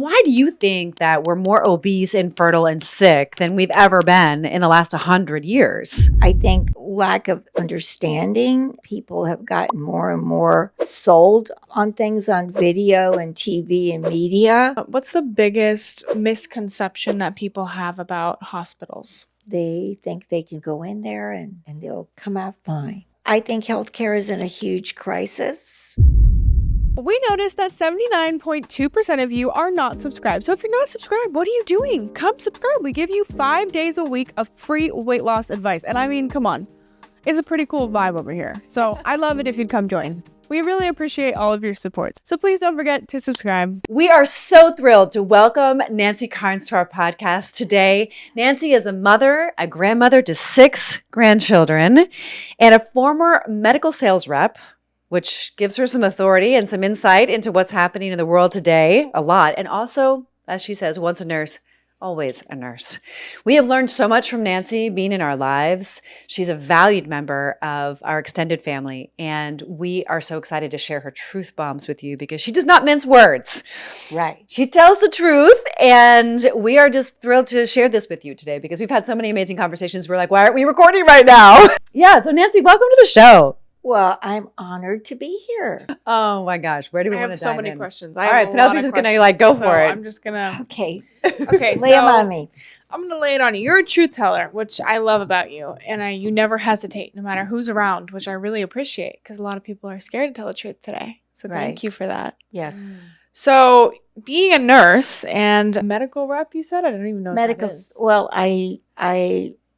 why do you think that we're more obese, infertile, and sick than we've ever been in the last 100 years? I think lack of understanding. People have gotten more and more sold on things on video and TV and media. What's the biggest misconception that people have about hospitals? They think they can go in there and they'll come out fine. I think healthcare is in a huge crisis. We noticed that 79.2% of you are not subscribed. So if you're not subscribed, what are you doing? Come subscribe. We give you 5 days a week of free weight loss advice. And I mean, come on. It's a pretty cool vibe over here. So I'd love it if you'd come join. We really appreciate all of your support. So please don't forget to subscribe. We are so thrilled to welcome Nancy Carnes to our podcast today. Nancy is a mother, a grandmother to 6 grandchildren, and a former medical sales rep, which gives her some authority and some insight into what's happening in the world today, a lot. And also, as she says, once a nurse, always a nurse. We have learned so much from Nancy being in our lives. She's a valued member of our extended family, and we are so excited to share her truth bombs with you because she does not mince words. Right. She tells the truth, and we are just thrilled to share this with you today because we've had so many amazing conversations. We're like, why aren't we recording right now? Yeah, so Nancy, welcome to the show. Well, I'm honored to be here. Oh my gosh, where do we want to dive in? I have so many questions. All right, Penelope's just going to go for it. I'm just going to. Okay. Okay, Lay them on me. I'm going to lay it on you. You're a truth teller, which I love about you. And you never hesitate, no matter who's around, which I really appreciate because a lot of people are scared to tell the truth today. So thank you for that. Yes. So being a nurse and a medical rep, you said? I don't even know what that is. Well, I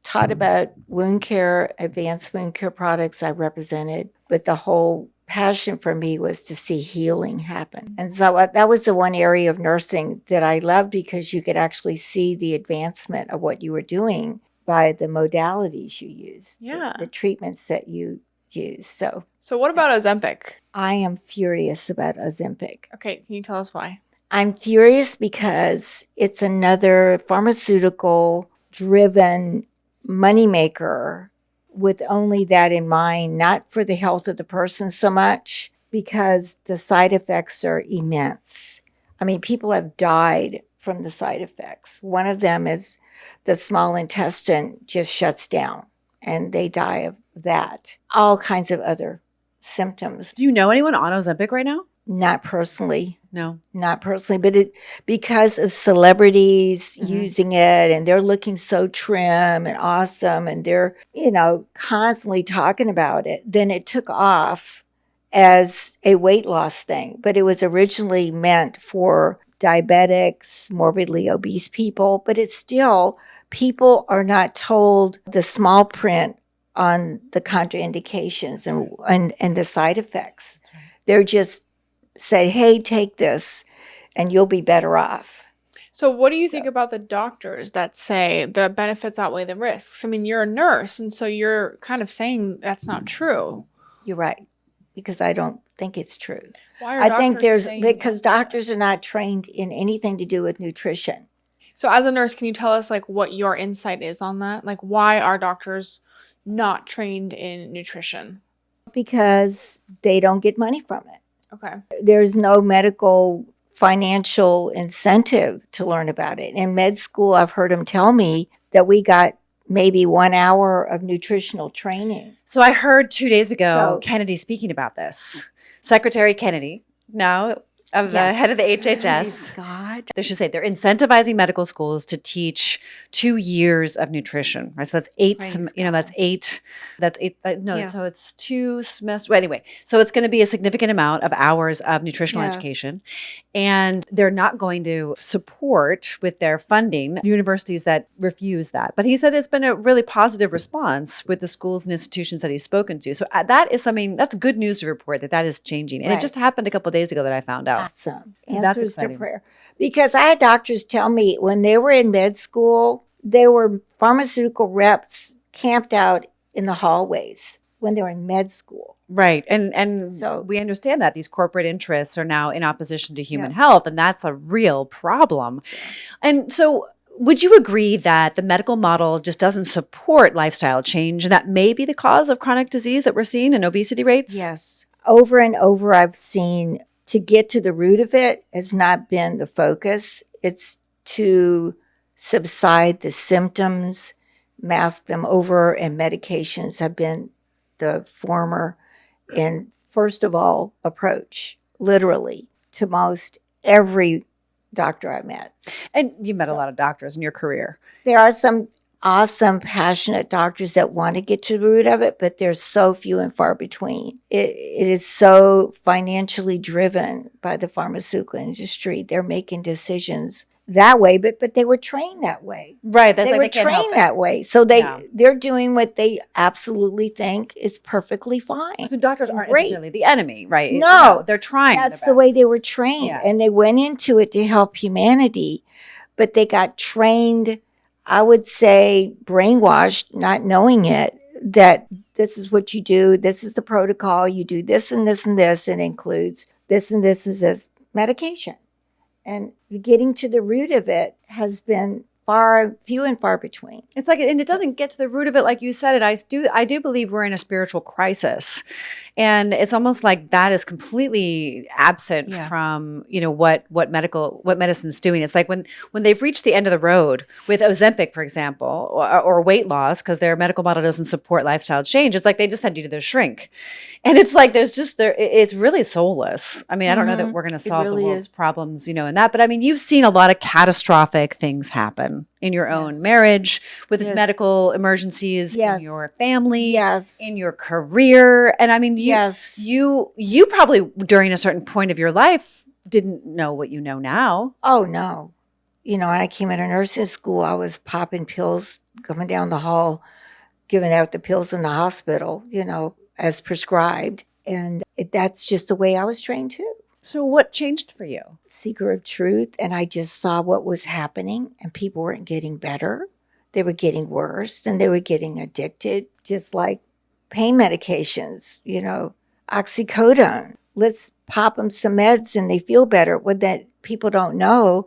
taught about wound care, advanced wound care products I represented, but the whole passion for me was to see healing happen. And so that was the one area of nursing that I loved because you could actually see the advancement of what you were doing by the modalities you used, the treatments that you use. So what about Ozempic? I am furious about Ozempic. Okay, can you tell us why? I'm furious because it's another pharmaceutical-driven moneymaker with only that in mind, not for the health of the person so much, because the side effects are immense. I mean, people have died from the side effects. One of them is the small intestine just shuts down and they die of that. All kinds of other symptoms. Do you know anyone on Ozempic right now? Not personally. No. Not personally, but because of celebrities using it and they're looking so trim and awesome and they're, constantly talking about it, then it took off as a weight loss thing. But it was originally meant for diabetics, morbidly obese people, but it's still, people are not told the small print on the contraindications and the side effects. Right. They're just say, hey, take this and you'll be better off. So what do you think about the doctors that say the benefits outweigh the risks? I mean, you're a nurse, and so you're kind of saying that's not true. You're right, because I don't think it's true. Why are doctors saying because doctors are not trained in anything to do with nutrition. So as a nurse, can you tell us what your insight is on that? Why are doctors not trained in nutrition? Because they don't get money from it. Okay. There's no medical financial incentive to learn about it. In med school, I've heard them tell me that we got maybe 1 hour of nutritional training. So I heard 2 days ago Kennedy speaking about this. Secretary Kennedy, now of the head of the HHS. Praise God. They should say they're incentivizing medical schools to teach 2 years of nutrition, right? So that's so it's 2 semesters. Well, anyway, so it's going to be a significant amount of hours of nutritional education. And they're not going to support with their funding universities that refuse that. But he said it's been a really positive response with the schools and institutions that he's spoken to. So that is something, that's good news to report that is changing. And it just happened a couple of days ago that I found out. Awesome. Answers to prayer. Because I had doctors tell me when they were in med school, they were pharmaceutical reps camped out in the hallways when they were in med school. Right. And so we understand that these corporate interests are now in opposition to human health, and that's a real problem. Yeah. And so would you agree that the medical model just doesn't support lifestyle change, and that may be the cause of chronic disease that we're seeing in obesity rates? Yes. Over and over, I've seen to get to the root of it has not been the focus. It's to subside the symptoms, mask them over, and medications have been the former and first of all approach, literally, to most every doctor I met. And you met a lot of doctors in your career. There are some awesome, passionate doctors that want to get to the root of it, but there's so few and far between. It is so financially driven by the pharmaceutical industry. They're making decisions that way, but they were trained that way. Right. That's They like were they can't help trained it. that way. So Yeah. they're doing what they absolutely think is perfectly fine. So doctors aren't Great. necessarily the enemy, right? No. They're trying. That's their the way best. they were trained. Yeah. And they went into it to help humanity, but they got trained, I would say brainwashed, not knowing it, that this is what you do. This is the protocol. You do this and this and this. It includes this and this is this medication. And getting to the root of it has been few and far between. It's like, and it doesn't get to the root of it, like you said it. I do believe we're in a spiritual crisis, and it's almost like that is completely absent from what medicine's doing. It's like when they've reached the end of the road with Ozempic, for example, or weight loss, because their medical model doesn't support lifestyle change. It's like they just send you to the shrink, and it's like it's really soulless. I mean, I don't know that we're going to solve really the world's is. problems, in that, but I mean, you've seen a lot of catastrophic things happen in your own marriage, with medical emergencies, in your family, in your career. And I mean, you probably during a certain point of your life didn't know what you know now. Oh, no. When I came out of nursing school, I was popping pills, coming down the hall, giving out the pills in the hospital, as prescribed. And that's just the way I was trained too. So what changed for you? Seeker of truth. And I just saw what was happening, and people weren't getting better. They were getting worse, and they were getting addicted, just like pain medications, oxycodone. Let's pop them some meds and they feel better. What that people don't know,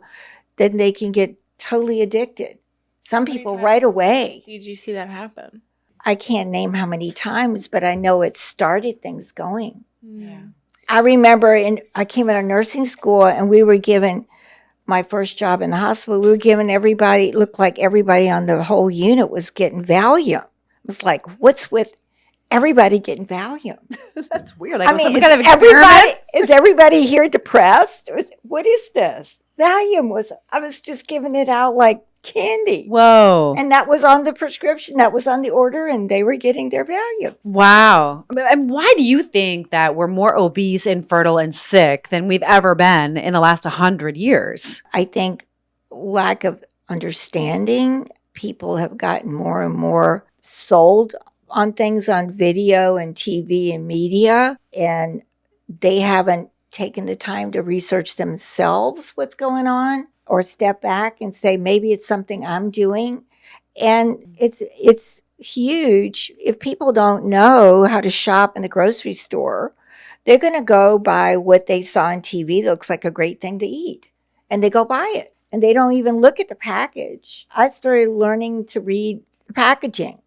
then they can get totally addicted. Some people right away. Did you see that happen? I can't name how many times, but I know it started things going. Yeah. I remember I came out of nursing school, and we were given my first job in the hospital. We were giving everybody, it looked like everybody on the whole unit was getting Valium. It was like, what's with everybody getting Valium? That's weird. Like, I mean, some kind of experiment? is everybody here depressed? What is this? Valium I was just giving it out like candy. Whoa. And that was on the prescription. That was on the order, and they were getting their Valium. Wow. And why do you think that we're more obese, infertile, and sick than we've ever been in the last 100 years? I think lack of understanding. People have gotten more and more sold on things on video and TV and media, and they haven't taken the time to research themselves what's going on, or step back and say, maybe it's something I'm doing. And it's huge. If people don't know how to shop in the grocery store, they're going to go by what they saw on TV that looks like a great thing to eat, and they go buy it. And they don't even look at the package. I started learning to read the packaging,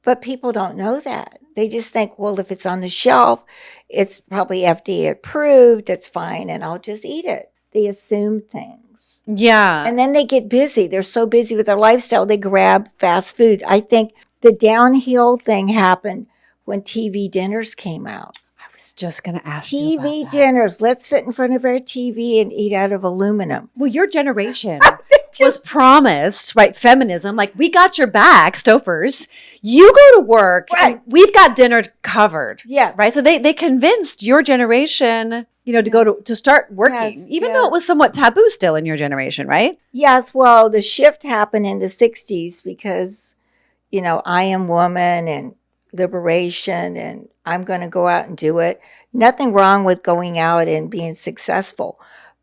but people don't know that. They just think, well, if it's on the shelf, it's probably FDA approved, that's fine, and I'll just eat it. They assume things. Yeah. And then they get busy. They're so busy with their lifestyle, they grab fast food. I think the downhill thing happened when TV dinners came out. I was just going to ask you about TV that. dinners. Let's sit in front of our TV and eat out of aluminum. Well, your generation was promised, right, feminism, like, we got your back, Stofers. You go to work, and we've got dinner covered. Yes. Right? So they convinced your generation, to start working, even though it was somewhat taboo still in your generation, right? Yes. Well, the shift happened in the 60s because, I am woman and liberation, and I'm going to go out and do it. Nothing wrong with going out and being successful.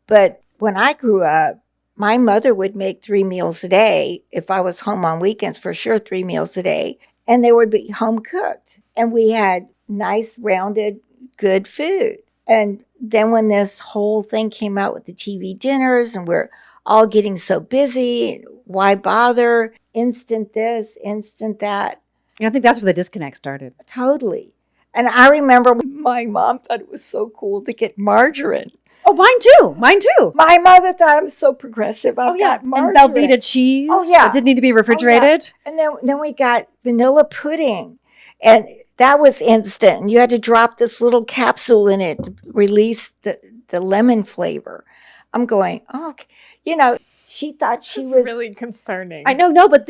But when I grew up, my mother would make 3 meals a day. If I was home on weekends, for sure, 3 meals a day. And they would be home cooked. And we had nice, rounded, good food. And then when this whole thing came out with the TV dinners, and we're all getting so busy, why bother? Instant this, instant that. And I think that's where the disconnect started. Totally. And I remember My mom thought it was so cool to get margarine. Oh, mine too. Mine too. My mother thought I'm so progressive. I've got And margarine. Velveeta cheese. Oh, yeah. It didn't need to be refrigerated. And then we got vanilla pudding. And that was instant. And you had to drop this little capsule in it to release the lemon flavor. I'm going, oh, okay. You know, she thought she was really concerning. I know, no, but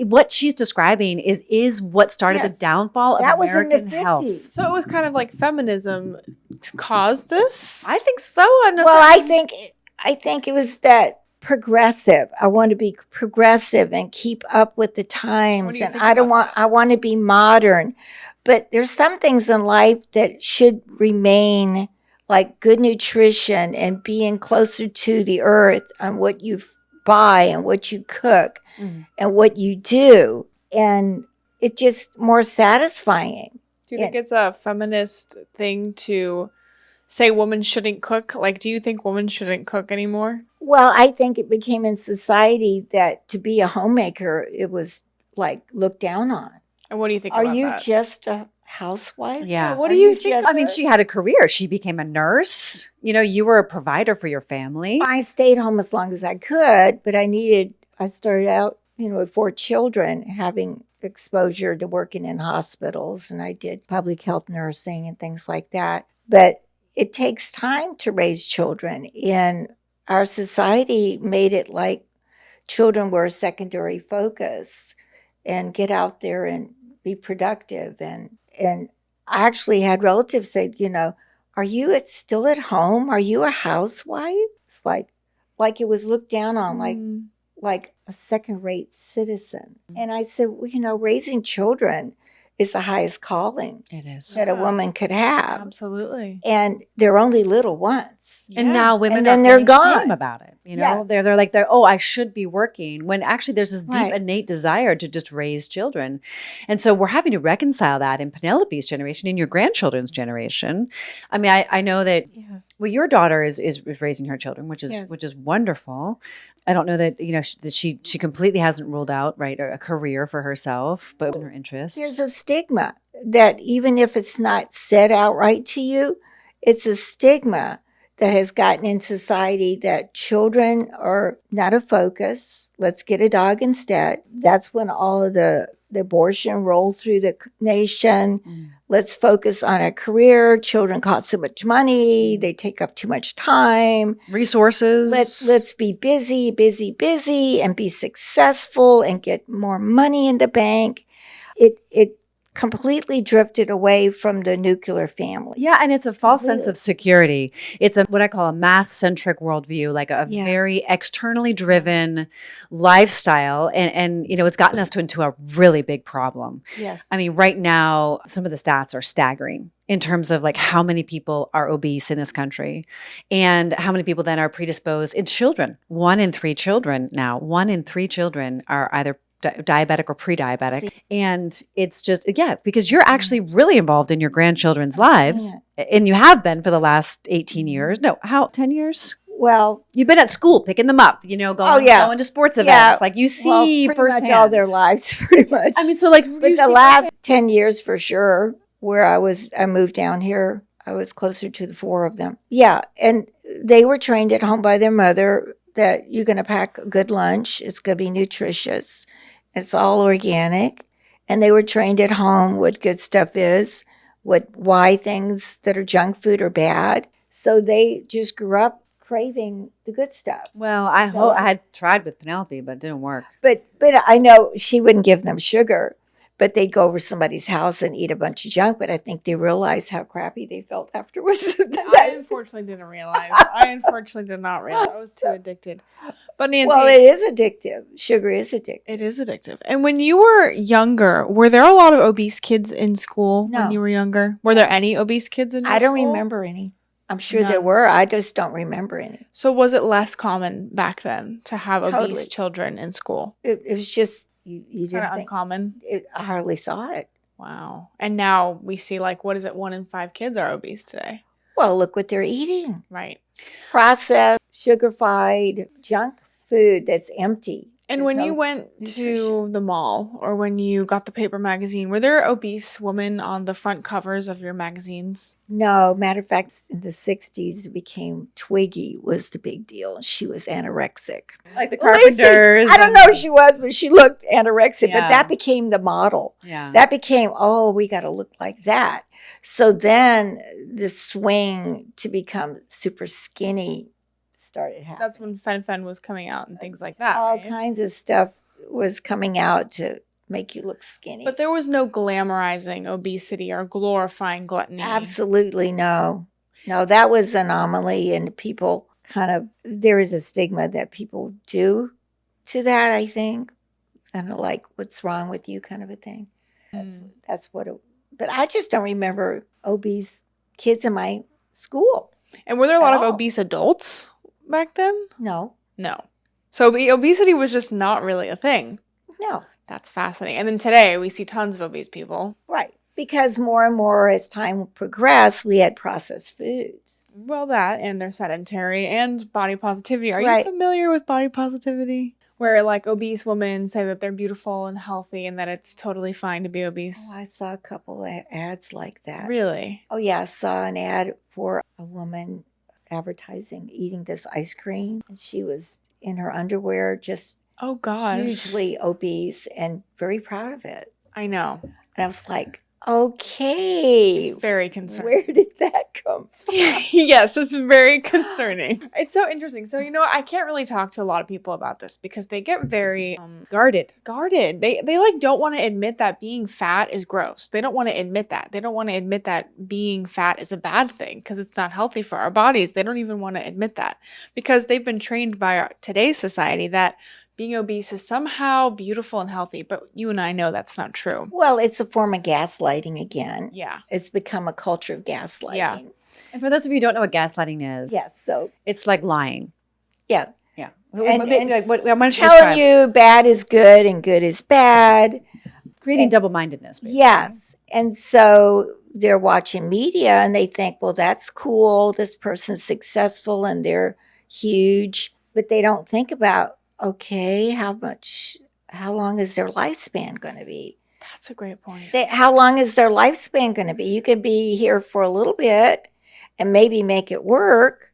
what she's describing is what started the downfall of that was American in the health. 50s. So it was kind of like feminism caused this? I think so. Well, I think it was that progressive. I want to be progressive and keep up with the times. And I want to be modern. But there's some things in life that should remain, like good nutrition and being closer to the earth on what you buy and what you cook and what you do. And it's just more satisfying. Do you think it's a feminist thing to say women shouldn't cook? Like, do you think women shouldn't cook anymore? Well, I think it became in society that to be a homemaker, it was like looked down on. And what do you think Are about you that? just a housewife? Yeah. What do you think? I mean, she had a career. She became a nurse. You know, you were a provider for your family. I stayed home as long as I could, but I started out, with 4 children, having exposure to working in hospitals, and I did public health nursing and things like that. But it takes time to raise children, and our society made it like children were a secondary focus, and get out there and be productive. And I actually had relatives say, are you still at home? Are you a housewife? It's like it was looked down on, like a second-rate citizen. And I said, well, raising children is the highest calling It is. that a woman could have. Absolutely. And they're only little once. And now women And then are they're feeling gone. shame about it. Yes. They're like, I should be working, when actually there's this deep Right. innate desire to just raise children. And so we're having to reconcile that in Penelope's generation, in your grandchildren's generation. I mean, I know that, well, your daughter is raising her children, which is wonderful. I don't know that, that she completely hasn't ruled out, right, a career for herself, but her interests. There's a stigma that even if it's not said outright to you, it's a stigma that has gotten in society that children are not a focus. Let's get a dog instead. That's when all of the abortion rolled through the nation. Let's focus on a career. Children cost so much money. They take up too much time. Resources. Let's be busy, busy, busy, and be successful and get more money in the bank. It completely drifted away from the nuclear family. Yeah, and it's a false sense of security. It's what I call a mass-centric worldview, like a very externally driven lifestyle. And it's gotten us into a really big problem. Yes. I mean, right now, some of the stats are staggering in terms of like how many people are obese in this country and how many people then are predisposed in children. 1 in 3 children now, 1 in 3 children are either diabetic or pre-diabetic. And it's just, because you're actually really involved in your grandchildren's lives. And you have been for the last 18 years. No, 10 years? Well, You've been at school picking them up, going to sports events. Like you see pretty firsthand. much all their lives, pretty much. I mean, so like, but the last 10 years for sure, where I moved down here, I was closer to the 4 of them. Yeah, and they were trained at home by their mother that you're going to pack a good lunch. It's going to be nutritious. It's all organic. And they were trained at home what good stuff is, why things that are junk food are bad. So they just grew up craving the good stuff. well, I had tried with Penelope, but it didn't work. But I know she wouldn't give them sugar, but they'd go over somebody's house and eat a bunch of junk. But I think they realized how crappy they felt afterwards. I unfortunately didn't realize. I unfortunately did not realize. I was too addicted. But Nancy, Well, it is addictive. Sugar is addictive. it is addictive. And when you were younger, were there a lot of obese kids in school No. when you were younger? Were there any obese kids in your I don't school? remember any. I'm sure there None. were. I just don't remember any. So was it less common back then to have Totally. obese children in school? It was just, you Kind didn't of think. uncommon. I hardly saw it. Wow. And now we see 1 in 5 kids are obese today. Well, look what they're eating. Right. Processed, sugar-fied, junk food that's empty. And There's when no you went to nutrition. the mall or when you got the paper magazine, were there obese women on the front covers of your magazines? No, matter of fact, in the 60s, it became Twiggy was the big deal. She was anorexic. Like the Lacey, carpenters. I don't know if she was, but she looked anorexic. Yeah. But that became the model. Yeah. That became, oh, we got to look like that. So then the swing to become super skinny started happening. That's when Fen was coming out and things like that. All right? kinds of stuff was coming out to make you look skinny. But there was no glamorizing obesity or glorifying gluttony. Absolutely no. No, that was an anomaly, and people kind of, there is a stigma that people do to that, I think. Kind of like, what's wrong with you kind of a thing. That's what it, but I just don't remember obese kids in my school. And were there a lot At of all. obese adults back then? No, No. So obesity was just not really a thing. no, That's fascinating. And then today we see tons of obese people. right. Because more and more as time progressed, we had processed foods. Well, that and they're sedentary and body positivity. Are you Right. familiar with body positivity? Where like obese women say that they're beautiful and healthy and that it's totally fine to be obese. Oh, I saw a couple of ads like that. Really? Oh, yeah, I saw an ad for a woman advertising eating this ice cream. And she was in her underwear, just Oh gosh. hugely obese and very proud of it. I know. And I was like, okay, It's very concerning. where did that come from? Yes, it's very concerning. It's so interesting. So, I can't really talk to a lot of people about this because they get very Guarded. guarded. They like don't want to admit that being fat is gross. They don't want to admit that. They don't want to admit that being fat is a bad thing because it's not healthy for our bodies. They don't even want to admit that because they've been trained by today's society that being obese is somehow beautiful and healthy, but you and I know that's not true. Well, it's a form of gaslighting again. Yeah. It's become a culture of gaslighting. Yeah. And for those of you who don't know what gaslighting is, Yes. So, it's like lying. yeah. Yeah. And- Like, what I'm going to Telling describe. you bad is good and good is bad. Creating double-mindedness. basically. Yes. And so they're watching media and they think, well, that's cool. This person's successful and they're huge. But they don't think about, okay, how long is their lifespan going to be? That's a great point. How long is their lifespan going to be? You can be here for a little bit and maybe make it work.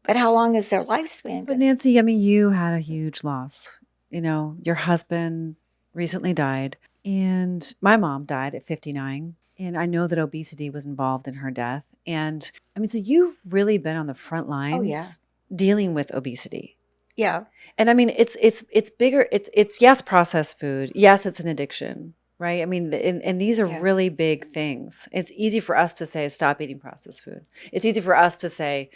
But how long is their lifespan? But Nancy, I mean, you had a huge loss. Your husband recently died, and my mom died at 59. And I know that obesity was involved in her death. And I mean, so you've really been on the front lines dealing with obesity. Yeah. And I mean, it's bigger. It's yes, processed food. Yes, it's an addiction, right? I mean, and these are really big things. It's easy for us to say, stop eating processed food. It's easy for us to say,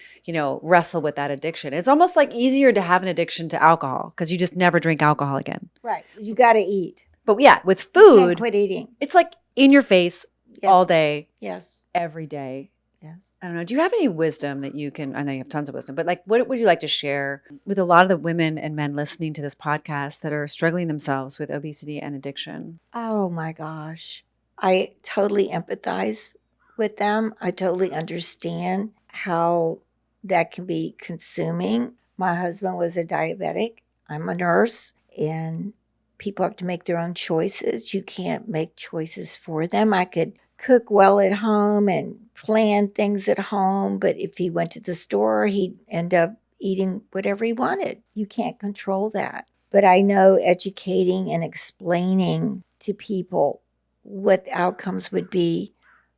wrestle with that addiction. It's almost like easier to have an addiction to alcohol because you just never drink alcohol again. Right. You got to eat. But yeah, with You can't food, quit eating. it's like in your face Yes. all day, Yes. every day. Yeah. I don't know. Do you have any wisdom that you can? I know you have tons of wisdom, but like, what would you like to share with a lot of the women and men listening to this podcast that are struggling themselves with obesity and addiction? Oh my gosh. I totally empathize with them. I totally understand how that can be consuming. My husband was a diabetic. I'm a nurse, and people have to make their own choices. You can't make choices for them. I could cook well at home and plan things at home, but if he went to the store, he'd end up eating whatever he wanted. You can't control that. But I know educating and explaining to people what the outcomes would be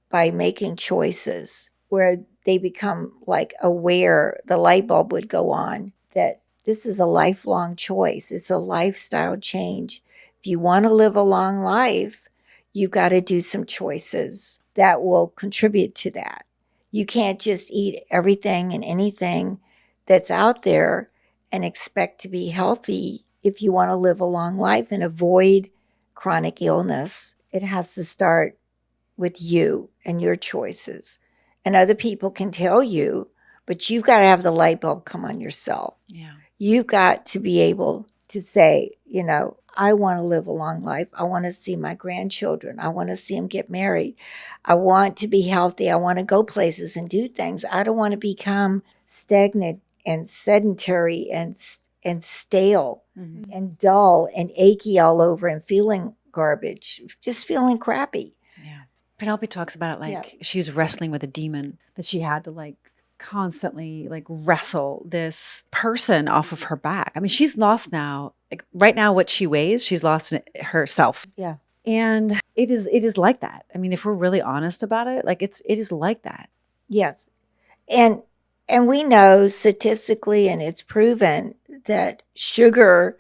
by making choices where they become like aware, the light bulb would go on that this is a lifelong choice. It's a lifestyle change. If you want to live a long life, you've got to do some choices that will contribute to that. You can't just eat everything and anything that's out there and expect to be healthy if you want to live a long life and avoid chronic illness. It has to start with you and your choices. And other people can tell you, but you've got to have the light bulb come on yourself. Yeah. You've got to be able to say, I want to live a long life. I want to see my grandchildren. I want to see them get married. I want to be healthy. I want to go places and do things. I don't want to become stagnant and sedentary and and stale Mhm. and dull and achy all over and feeling garbage, just feeling crappy. Yeah. Penelope talks about it like Yeah. she was wrestling with a demon, that she had to like constantly like wrestle this person off of her back. I mean, she's lost now, like right now what she weighs, she's lost it herself. Yeah. And it is like that. I mean, if we're really honest about it, like it is like that. Yes. And we know statistically, and it's proven, that sugar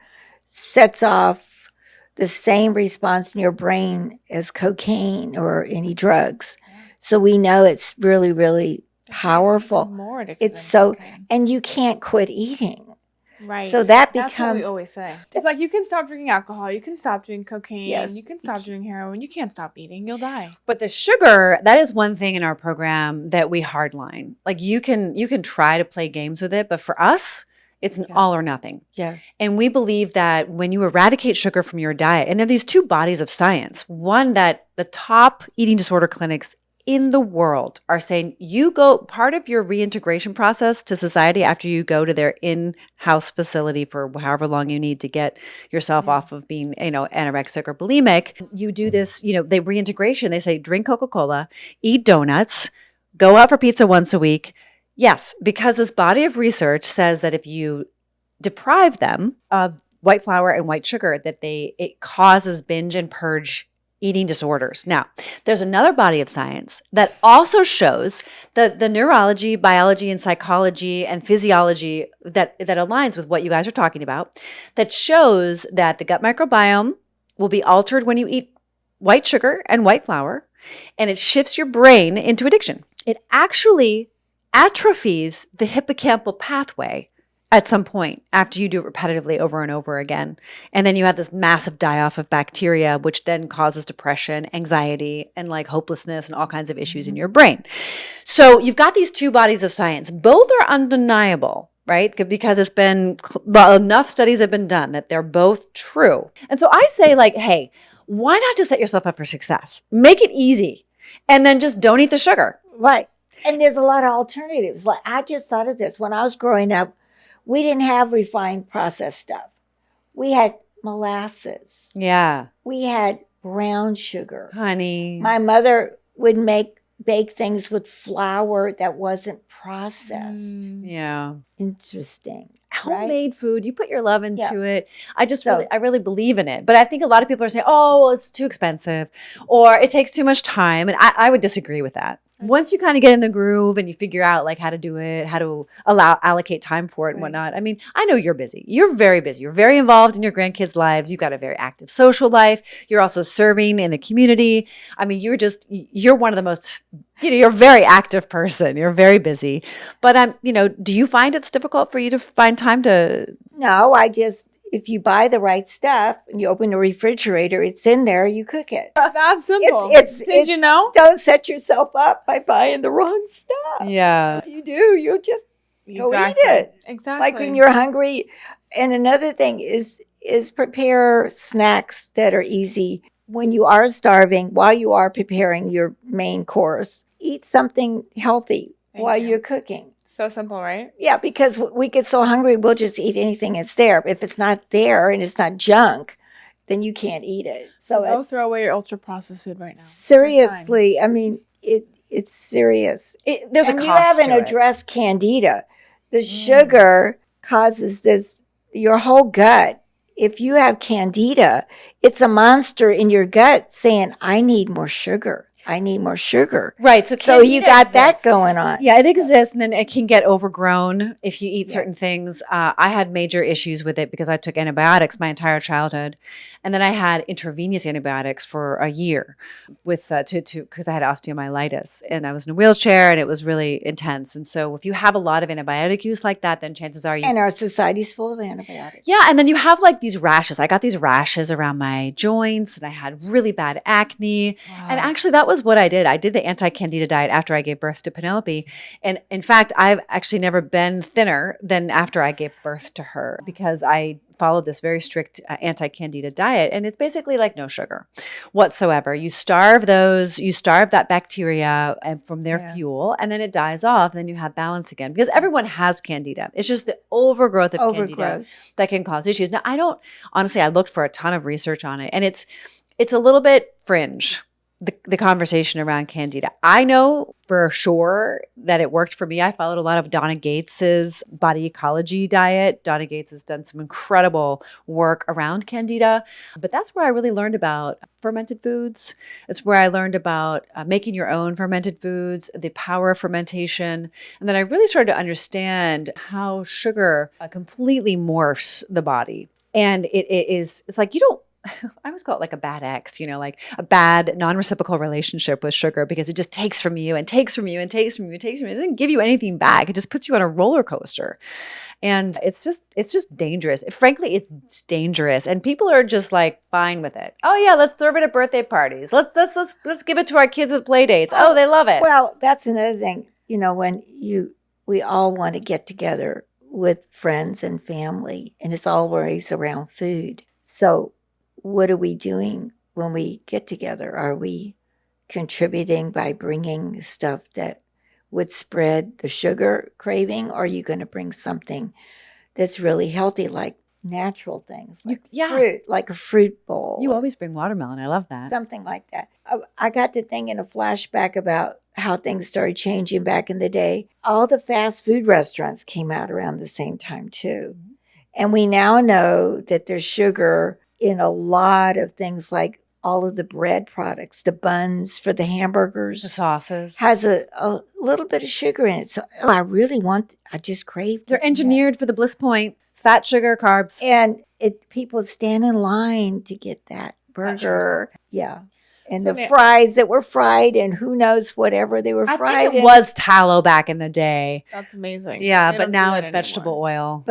sets off the same response in your brain as cocaine or any drugs. So we know it's really, really powerful. More addictive It's than so, cocaine. and you can't quit eating. Right. So that That's what we becomes, always say. It's like you can stop drinking alcohol, you can stop doing cocaine, Yes. you can stop doing heroin, you can't stop eating, you'll die. But the sugar, that is one thing in our program that we hardline. Like you can try to play games with it, but for us, it's an all or nothing. yes. And we believe that when you eradicate sugar from your diet, and there are these two bodies of science, one that the top eating disorder clinics in the world are saying you go, part of your reintegration process to society after you go to their in-house facility for however long you need to get yourself off of being, anorexic or bulimic, you do this, they reintegration, they say drink Coca-Cola, eat donuts, go out for pizza once a week. Yes, because this body of research says that if you deprive them of white flour and white sugar, that it causes binge and purge eating disorders. Now, there's another body of science that also shows the neurology, biology, and psychology and physiology that aligns with what you guys are talking about, that shows that the gut microbiome will be altered when you eat white sugar and white flour, and it shifts your brain into addiction. It actually atrophies the hippocampal pathway at some point after you do it repetitively over and over again. And then you have this massive die-off of bacteria, which then causes depression, anxiety, and like hopelessness and all kinds of issues in your brain. So you've got these two bodies of science. Both are undeniable, right? Because it's been, enough studies have been done that they're both true. And so I say like, hey, why not just set yourself up for success? Make it easy. And then just don't eat the sugar. Right. And there's a lot of alternatives. Like I just thought of this when I was growing up. We didn't have refined processed stuff. We had molasses. Yeah. We had brown sugar. Honey. My mother would bake things with flour that wasn't processed. Yeah. Interesting. Homemade food, you put your love into it. So- I really believe in it. But I think a lot of people are saying, oh, well, it's too expensive or it takes too much time. And I would disagree with that. Once you kind of get in the groove and you figure out like how to do it, how to allocate time for it and whatnot. I mean, I know you're busy. You're very busy. You're very involved in your grandkids' lives. You've got a very active social life. You're also serving in the community. I mean, you're one of the most, you're a very active person. You're very busy. But, do you find it's difficult for you to find time to? No, if you buy the right stuff and you open the refrigerator, it's in there, you cook it. That's simple. Did you know? Don't set yourself up by buying the wrong stuff. Yeah. If you do, you'll just go eat it. Exactly. Like when you're hungry. And another thing is prepare snacks that are easy. When you are starving, while you are preparing your main course, eat something healthy while you're cooking. So simple, right? Yeah, because we get so hungry, we'll just eat anything that's there. If it's not there and it's not junk, then you can't eat it. So Go throw away your ultra processed food right now. seriously, I mean, it's serious. There's and a you cost haven't to it. addressed candida. The sugar causes your whole gut. If you have candida, it's a monster in your gut saying, I need more sugar. I need more sugar. Right. So you got that going on. Yeah, it exists, and then it can get overgrown if you eat certain things. I had major issues with it because I took antibiotics my entire childhood, and then I had intravenous antibiotics for a year with because I had osteomyelitis, and I was in a wheelchair, and it was really intense. And so, if you have a lot of antibiotic use like that, then chances are you. And our society's full of antibiotics. Yeah, and then you have like these rashes. I got these rashes around my joints, and I had really bad acne. Wow. And actually, that was was what I did. I did the anti-candida diet after I gave birth to Penelope. And in fact, I've actually never been thinner than after I gave birth to her because I followed this very strict anti-candida diet. And it's basically like no sugar whatsoever. You starve that bacteria and from their fuel, and then it dies off. And then you have balance again because everyone has candida. It's just the overgrowth of candida that can cause issues. Now, honestly, I looked for a ton of research on it, and it's a little bit fringe. The conversation around candida. I know for sure that it worked for me. I followed a lot of Donna Gates's body ecology diet. Donna Gates has done some incredible work around candida, but that's where I really learned about fermented foods. It's where I learned about making your own fermented foods, the power of fermentation. And then I really started to understand how sugar completely morphs the body. And it's like, I always call it like a bad ex, like a bad non-reciprocal relationship with sugar because it just takes from you and takes from you and takes from you and takes from you. It doesn't give you anything back. It just puts you on a roller coaster. And it's just dangerous. Frankly, it's dangerous. And people are just like fine with it. Oh yeah, let's serve it at birthday parties. Let's give it to our kids at play dates. Oh, they love it. Well, that's another thing. When we all want to get together with friends and family, and it's always around food. So what are we doing when we get together? Are we contributing by bringing stuff that would spread the sugar craving? Or are you going to bring something that's really healthy, like natural things, like fruit, like a fruit bowl? You always bring watermelon. I love that. Something like that. I got to thinking a flashback about how things started changing back in the day. All the fast food restaurants came out around the same time too. And we now know that there's sugar in a lot of things, like all of the bread products, the buns for the hamburgers, the sauces, has a little bit of sugar in it. So I just crave. They're engineered for the bliss point, fat, sugar, carbs. And people stand in line to get that burger. Yeah. And so the fries that were fried and who knows whatever they were fried. I think it was tallow back in the day. That's amazing. Yeah, but now it's vegetable oil.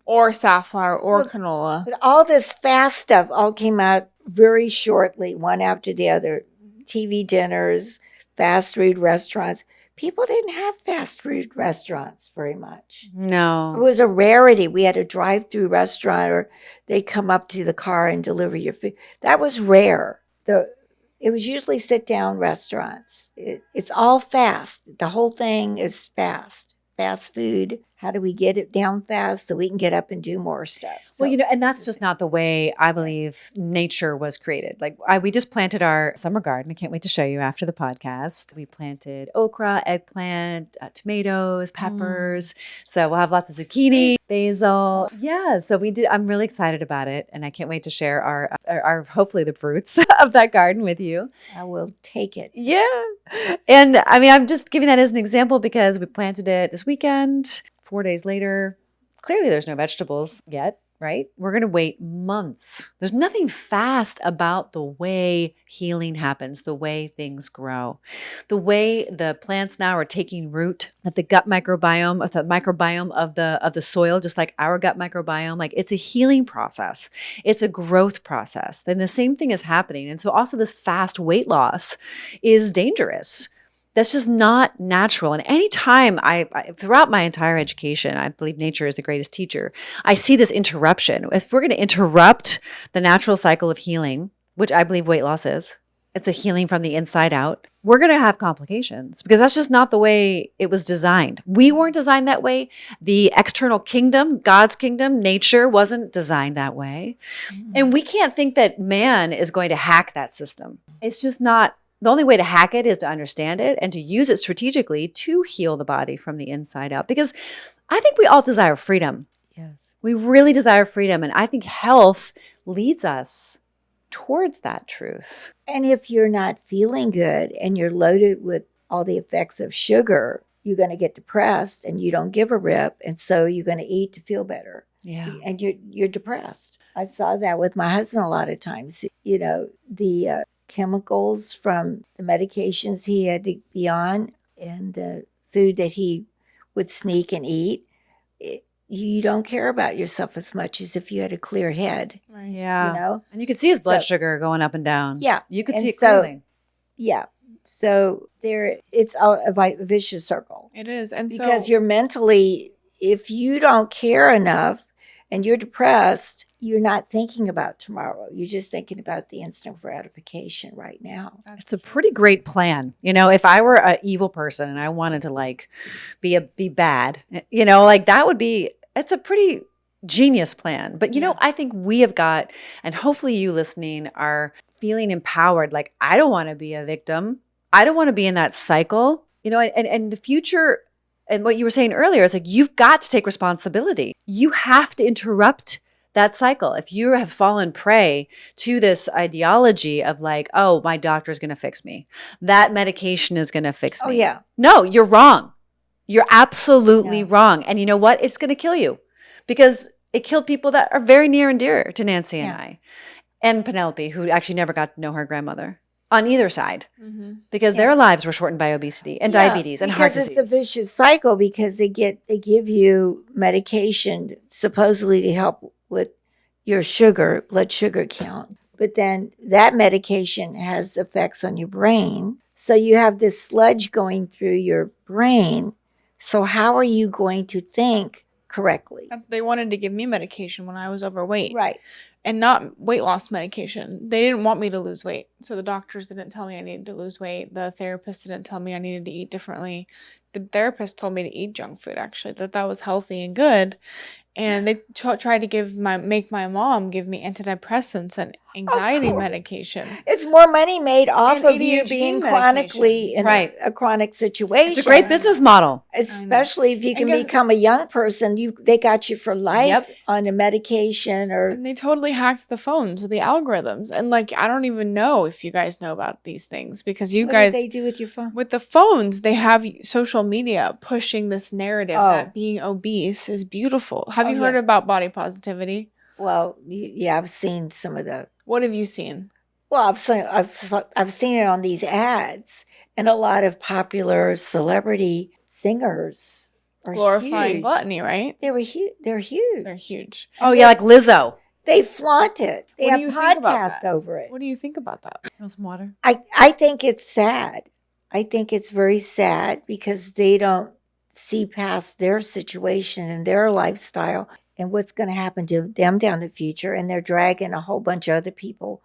Or safflower or canola. But all this fast stuff all came out very shortly, one after the other. TV dinners, fast food restaurants. People didn't have fast food restaurants very much. No. It was a rarity. We had a drive-through restaurant, or they'd come up to the car and deliver your food. That was rare. It was usually sit-down restaurants. It's all fast. The whole thing is fast. Fast food. How do we get it down fast so we can get up and do more stuff? Well, and that's just not the way I believe nature was created. Like we just planted our summer garden. I can't wait to show you after the podcast. We planted okra, eggplant, tomatoes, peppers. So we'll have lots of zucchini, basil. Yeah, so we did. I'm really excited about it, and I can't wait to share our hopefully the fruits of that garden with you. I will take it. Yeah, and I mean, I'm just giving that as an example because we planted it this weekend. 4 days later, clearly there's no vegetables yet, right? We're going to wait months. There's nothing fast about the way healing happens, the way things grow, the way the plants now are taking root, that the gut microbiome, the microbiome of the soil, just like our gut microbiome, like it's a healing process. It's a growth process. Then the same thing is happening. And so also this fast weight loss is dangerous. That's just not natural. And anytime throughout my entire education, I believe nature is the greatest teacher. I see this interruption. If we're going to interrupt the natural cycle of healing, which I believe weight loss is, it's a healing from the inside out, we're going to have complications because that's just not the way it was designed. We weren't designed that way. The external kingdom, God's kingdom, nature wasn't designed that way. And we can't think that man is going to hack that system. It's just not. The only way to hack it is to understand it and to use it strategically to heal the body from the inside out. Because I think we all desire freedom. Yes. We really desire freedom. And I think health leads us towards that truth. And if you're not feeling good and you're loaded with all the effects of sugar, you're going to get depressed and you don't give a rip. And so you're going to eat to feel better. Yeah. And you're depressed. I saw that with my husband a lot of times. The chemicals from the medications he had to be on and the food that he would sneak and eat, you don't care about yourself as much as if you had a clear head. Yeah. And you could see his blood sugar going up and down. Yeah. You could see it clearly. Yeah. So it's a vicious circle It is. And because so you're mentally, if you don't care enough and you're depressed, you're not thinking about tomorrow. You're just thinking about the instant gratification right now. It's a pretty great plan. If I were an evil person and I wanted to like be bad, like that would be, it's a pretty genius plan. But I think we have got, and hopefully you listening are feeling empowered. Like, I don't want to be a victim. I don't want to be in that cycle, and the future. And what you were saying earlier, is like, you've got to take responsibility. You have to interrupt that cycle. If you have fallen prey to this ideology of like, oh, my doctor is going to fix me, that medication is going to fix me. Oh, yeah. No, you're wrong. You're absolutely Yeah. wrong. And you know what? It's going to kill you, because it killed people that are very near and dear to Nancy and I, and Penelope, who actually never got to know her grandmother on either side, because their lives were shortened by obesity and diabetes and heart disease. Because it's a vicious cycle, because they give you medication supposedly to help with your blood sugar count. But then that medication has effects on your brain. So you have this sludge going through your brain. So how are you going to think correctly? they wanted to give me medication when I was overweight. Right. And not weight loss medication. They didn't want me to lose weight. So the doctors didn't tell me I needed to lose weight. The therapist didn't tell me I needed to eat differently. The therapist told me to eat junk food, actually, that was healthy and good. And they tried to make my mom give me antidepressants and anxiety medication. It's more money made off And of you ADHD being medication. chronically in a chronic situation. It's a great business model. Especially if you can guess- become a young person, they got you for life Yep. on a medication or And they totally hacked the phones with the algorithms. And like, I don't even know if you guys know about these things, because you what guys, did they do with your phone? with the phones, they have social media pushing this narrative Oh. that being obese is beautiful. Have Oh, you heard yeah. about body positivity? Well, yeah, I've seen some of the. What have you seen? Well, I've seen it on these ads, and a lot of popular celebrity singers are Glorifying huge. gluttony, right? They're huge. They're huge. They're huge. Oh yeah, like Lizzo. They flaunt it. They What have do you think about podcasts that? over it. What do you think about that? Some water. I think it's sad. I think it's very sad because they don't see past their situation and their lifestyle and what's going to happen to them down the future. And they're dragging a whole bunch of other people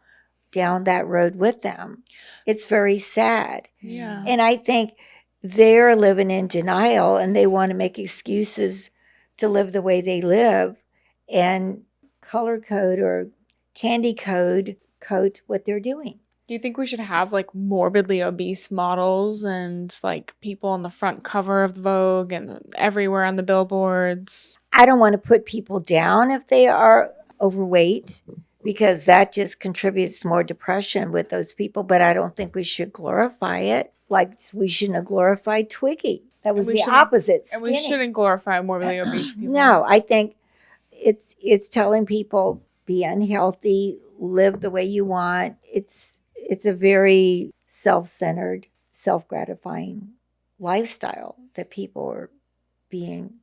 down that road with them. It's very sad. Yeah. And I think they're living in denial and they want to make excuses to live the way they live and color code or candy coat what they're doing. Do you think we should have like morbidly obese models and like people on the front cover of Vogue and everywhere on the billboards? I don't want to put people down if they are overweight because that just contributes to more depression with those people. But I don't think we should glorify it like we shouldn't have glorified Twiggy. That was we the shouldn't- opposite. And we skinny. shouldn't glorify morbidly obese people. No, I think it's telling people be unhealthy, live the way you want. It's a very self-centered, self-gratifying lifestyle that people are being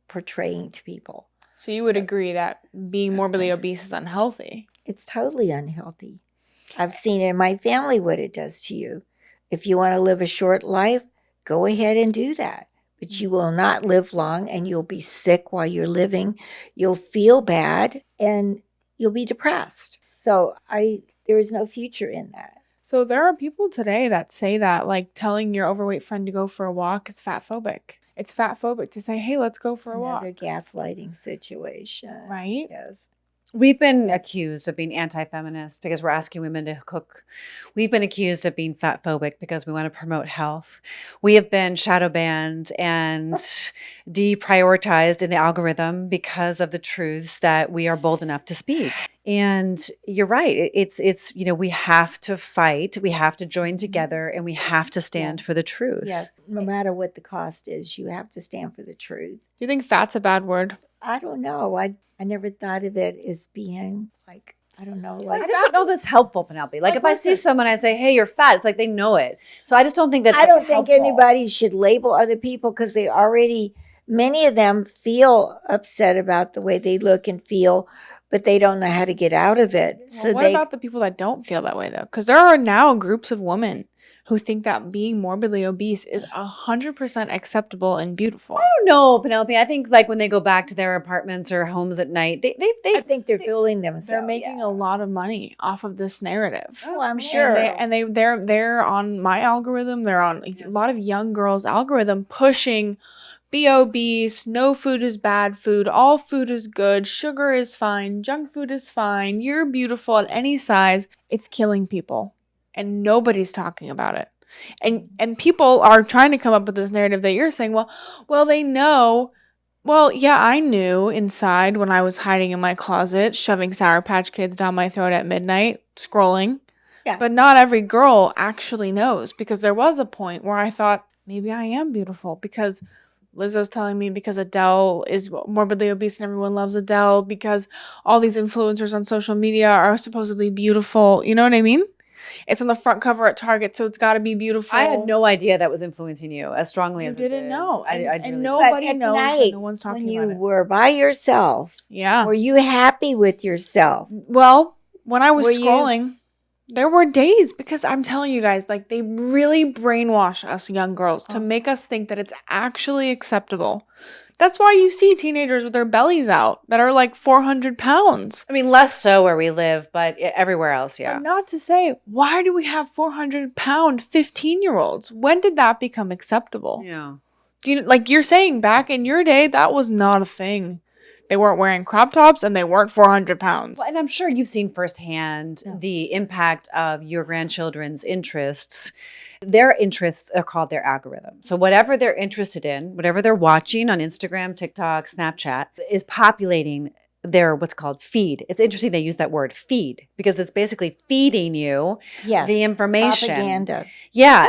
portraying to people. So you would agree that being morbidly obese is unhealthy? It's totally unhealthy. I've seen in my family what it does to you. If you want to live a short life, go ahead and do that. But you will not live long and you'll be sick while you're living. You'll feel bad and you'll be depressed. So there is no future in that. So there are people today that say that, like telling your overweight friend to go for a walk is fat phobic. It's fat phobic to say, hey, let's go for a walk. Another gaslighting situation. Right? Yes. We've been accused of being anti-feminist because we're asking women to cook. We've been accused of being fat phobic because we want to promote health. We have been shadow banned and deprioritized in the algorithm because of the truths that we are bold enough to speak. And you're right. It's we have to fight. We have to join together and we have to stand for the truth. Yes. No matter what the cost is, you have to stand for the truth. Do you think fat's a bad word? I don't know. I never thought of it as being like, I don't know. Like I just don't know that's helpful, Penelope. Like if I see someone, I say, hey, you're fat. It's like they know it. So I just don't think that's I don't think helpful. anybody should label other people because many of them feel upset about the way they look and feel, but they don't know how to get out of it. Well, what about the people that don't feel that way though? Because there are now groups of women who think that being morbidly obese is 100% acceptable and beautiful. I don't know, Penelope. I think like when they go back to their apartments or homes at night, I think they're fooling themselves. They're making a lot of money off of this narrative. Oh, I'm sure. They're on my algorithm. They're on a lot of young girls' algorithm pushing be obese, no food is bad food, all food is good, sugar is fine, junk food is fine, you're beautiful at any size. It's killing people. And nobody's talking about it. And people are trying to come up with this narrative that you're saying, well, they know. Well, yeah, I knew inside when I was hiding in my closet, shoving Sour Patch Kids down my throat at midnight, scrolling. Yeah. But not every girl actually knows, because there was a point where I thought, maybe I am beautiful, because Lizzo's telling me, because Adele is morbidly obese and everyone loves Adele, because all these influencers on social media are supposedly beautiful. You know what I mean? It's on the front cover at Target, so it's got to be beautiful. I had no idea that was influencing you as strongly as it didn't did. know. I really And didn't. nobody But at knows, night, and no one's talking when about you it. were by yourself, Yeah. were you happy with yourself? Well, when I was Were you- scrolling, there were days, because I'm telling you guys, like, they really brainwash us young girls to make us think that it's actually acceptable. That's why you see teenagers with their bellies out that are like 400 pounds. I mean, less so where we live, but everywhere else, yeah. And not to say, why do we have 400-pound 15-year-olds? When did that become acceptable? Yeah. Do you, like you're saying, back in your day, that was not a thing. They weren't wearing crop tops and they weren't 400 pounds. Well, and I'm sure you've seen firsthand the impact of your grandchildren's interests. Their interests are called their algorithm. So whatever they're interested in, whatever they're watching on Instagram, TikTok, Snapchat, is populating their what's called feed. It's interesting they use that word feed, because it's basically feeding you Yes. the information. Propaganda. Yeah.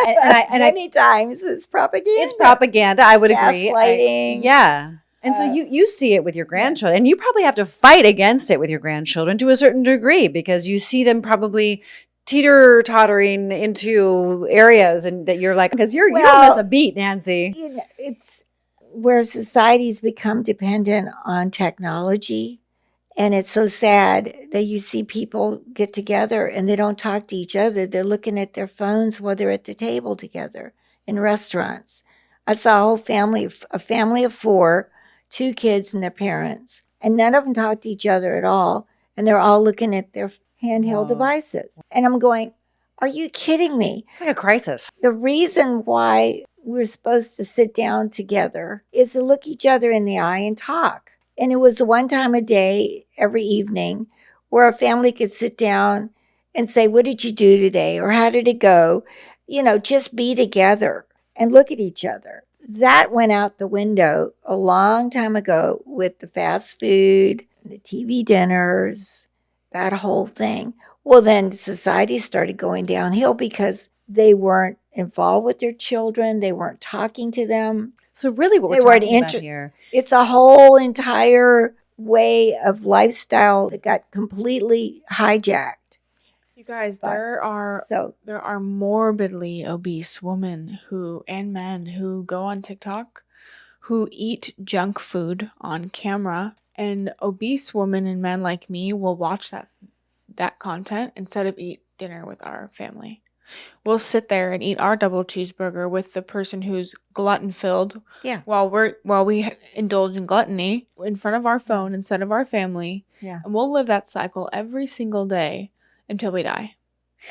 Many times it's propaganda. It's propaganda. I would agree. Gaslighting. Yeah. And so you see it with your grandchildren, and you probably have to fight against it with your grandchildren to a certain degree, because you see them probably teeter-tottering into areas and that you're like, because you don't miss a beat, Nancy. You know, it's where society's become dependent on technology. And it's so sad that you see people get together and they don't talk to each other. They're looking at their phones while they're at the table together in restaurants. I saw a family of 4, 2 kids and their parents, and none of them talked to each other at all. And they're all looking at their handheld devices. And I'm going, are you kidding me? It's like a crisis. The reason why we're supposed to sit down together is to look each other in the eye and talk. And it was one time a day, every evening, where a family could sit down and say, what did you do today? Or how did it go? You know, just be together and look at each other. That went out the window a long time ago with the fast food, the TV dinners, that whole thing. Well, then society started going downhill because they weren't involved with their children. They weren't talking to them. So really what They we're weren't talking about here. It's a whole entire way of lifestyle that got completely hijacked. You guys, But- there are morbidly obese women and men who go on TikTok, who eat junk food on camera, and obese women and men like me will watch that content instead of eat dinner with our family. We'll sit there and eat our double cheeseburger with the person who's glutton filled. Yeah. While we indulge in gluttony in front of our phone instead of our family. Yeah. And we'll live that cycle every single day until we die.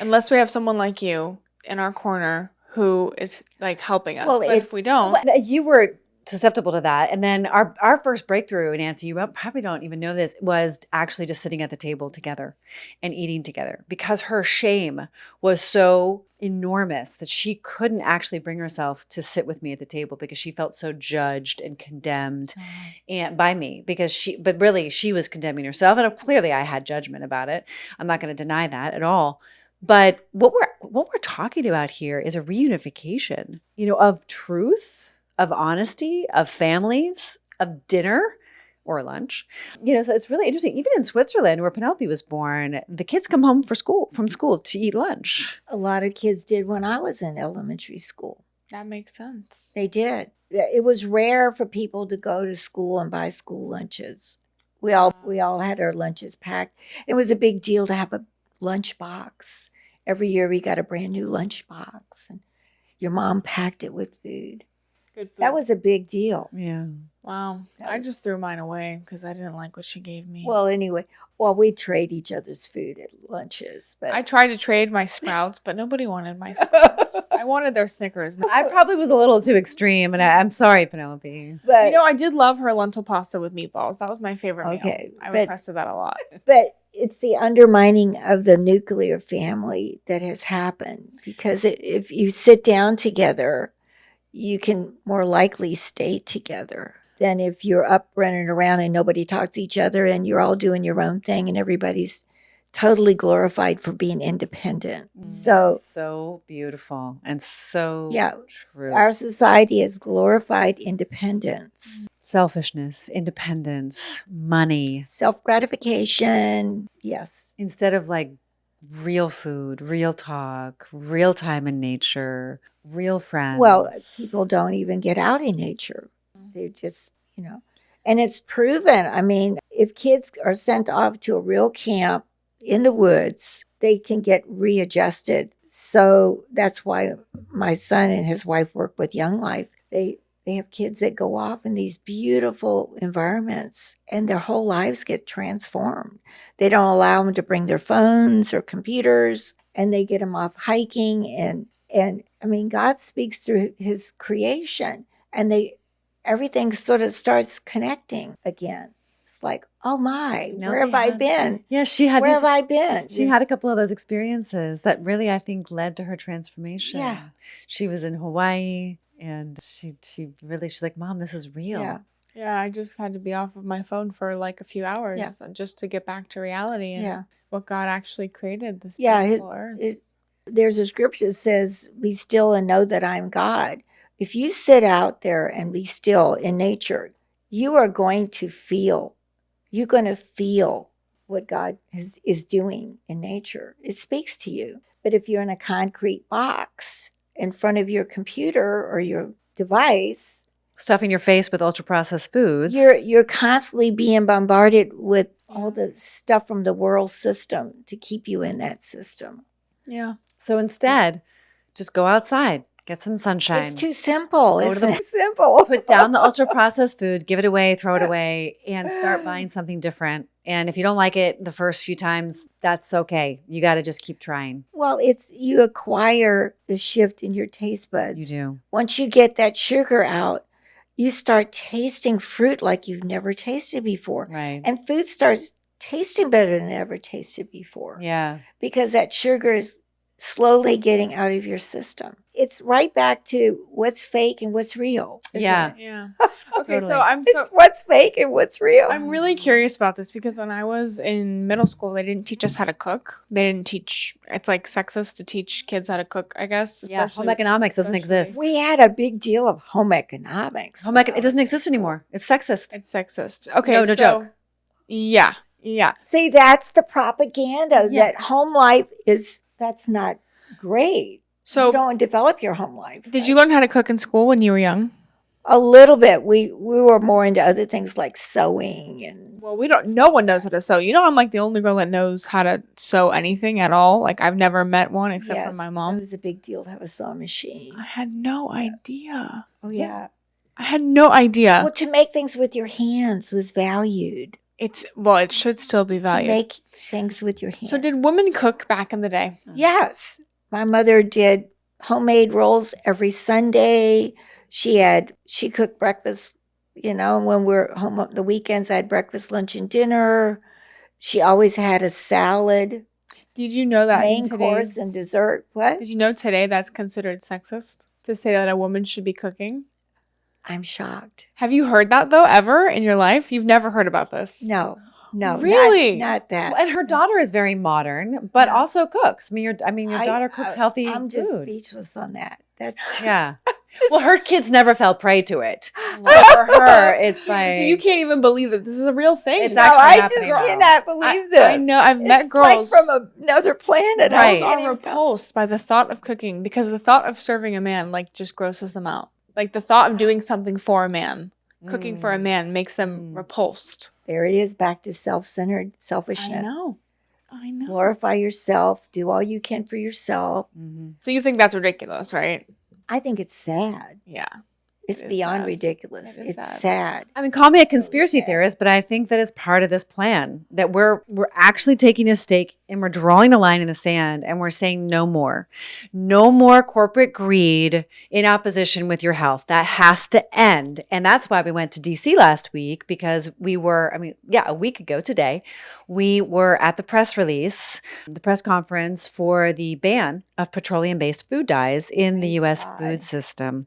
Unless we have someone like you in our corner who is like helping us. Well, But if we don't, You were susceptible to that. And then our first breakthrough, Nancy, you probably don't even know this, was actually just sitting at the table together and eating together, because her shame was so enormous that she couldn't actually bring herself to sit with me at the table, because she felt so judged and condemned and by me, but really she was condemning herself. And clearly I had judgment about it. I'm not going to deny that at all. But what we're talking about here is a reunification, of truth, of honesty, of families, of dinner or lunch. So it's really interesting. Even in Switzerland, where Penelope was born, the kids come home from school to eat lunch. A lot of kids did when I was in elementary school. that makes sense. They did. It was rare for people to go to school and buy school lunches. We all had our lunches packed. It was a big deal to have a lunch box every year we got a brand new lunchbox, and your mom packed it with food. Good food. That was a big deal. Yeah. Wow. I just threw mine away because I didn't like what she gave me. Well, anyway, we trade each other's food at lunches, but I tried to trade my Sprouts, but nobody wanted my Sprouts. I wanted their Snickers. I probably was a little too extreme, and I'm sorry, Penelope. but You know, I did love her lentil pasta with meatballs. That was my favorite Okay, meal. I but- requested that a lot. but it's the undermining of the nuclear family that has happened, because if you sit down together, you can more likely stay together than if you're up running around and nobody talks to each other and you're all doing your own thing and everybody's totally glorified for being independent. So beautiful and so Yeah, true. Our society has glorified independence, Selfishness, independence, money, self-gratification. Yes. instead of like real food, real talk, real time in nature, real friends. Well, people don't even get out in nature. They're just, and it's proven. I mean, if kids are sent off to a real camp in the woods, they can get readjusted. So that's why my son and his wife work with Young Life. They have kids that go off in these beautiful environments and their whole lives get transformed. They don't allow them to bring their phones or computers, and they get them off hiking. And I mean, God speaks through his creation, and everything sort of starts connecting again. It's like, oh my, No, where have I been? Yeah, she had Where these, have I been? she had a couple of those experiences that really, I think, led to her transformation. Yeah. She was in Hawaii, and she's like, Mom, this is real. Yeah. Yeah, I just had to be off of my phone for like a few hours just to get back to reality and what God actually created this beautiful earth. There's a scripture that says, be still and know that I'm God. If you sit out there and be still in nature, you are going to feel. You're going to feel what God is doing in nature. It speaks to you. But if you're in a concrete box in front of your computer or your device, Stuffing your face with ultra processed foods. you're constantly being bombarded with all the stuff from the world system to keep you in that system. Yeah. So instead, just go outside, get some sunshine. It's too simple. Go It's to the- too simple. Put down the ultra processed food, give it away, throw it away, and start buying something different. And if you don't like it the first few times, that's okay. You got to just keep trying. Well, you acquire the shift in your taste buds. You do. Once you get that sugar out, you start tasting fruit like you've never tasted before. Right. And food starts tasting better than it ever tasted before. Yeah. Because that sugar is slowly getting out of your system. It's right back to what's fake and what's real. isn't Yeah. it? Yeah. Okay, Totally. so It's what's fake and what's real. I'm really curious about this because when I was in middle school, they didn't teach us how to cook. They didn't teach. It's like sexist to teach kids how to cook, I guess. Yeah. Home especially- economics doesn't especially- exist. We had a big deal of home economics. It doesn't exist anymore. It's sexist. It's sexist. Okay, No so, joke. Yeah, yeah. See, that's the propaganda Yeah. that home life that's not great. So You don't develop your home life. did you learn how to cook in school when you were young? A little bit. We were more into other things like sewing and Well, no one knows how to sew. You know, I'm like the only girl that knows how to sew anything at all. Like I've never met one except for Yes, my It mom. was a big deal to have a sewing machine. I had no idea. Oh yeah. I had no idea. Well, to make things with your hands was valued. It should still be To valued. make things with your hands. So did women cook back in the day? Yes. My mother did homemade rolls every Sunday. She cooked breakfast, when we're home on the weekends, I had breakfast, lunch, and dinner. She always had a salad, Did you know that main in course, and dessert. What? Did you know today that's considered sexist to say that a woman should be cooking? I'm shocked. Have you heard that though ever in your life? You've never heard about this. No, Really? not that. And her daughter is very modern, but also cooks. Your daughter cooks healthy I'm just food. speechless on that. That's Yeah. Well, her kids never fell prey to it. So for her, it's like So you can't even believe that this is a real thing. It's no, actually I happening just now. cannot believe this. I know. I've met It's girls like from another planet. I Right. can't are even- repulsed by the thought of cooking because the thought of serving a man just grosses them out. Like the thought of doing something for a man, cooking for a man makes them repulsed. There it is, back to self-centered selfishness. I know. I know. Glorify yourself. Do all you can for yourself. So you think that's ridiculous, right? I think it's sad. Yeah. It's It is beyond sad. ridiculous. It is It's sad. sad. I mean, call me a conspiracy sad. theorist, but I think that is part of this plan, that we're actually taking a stake and we're drawing a line in the sand and we're saying no more. No more corporate greed in opposition with your health. That has to end. And that's why we went to DC last week, because we were, a week ago today, we were at the press release, the press conference for the ban of petroleum-based food dyes in the U.S. God. food system,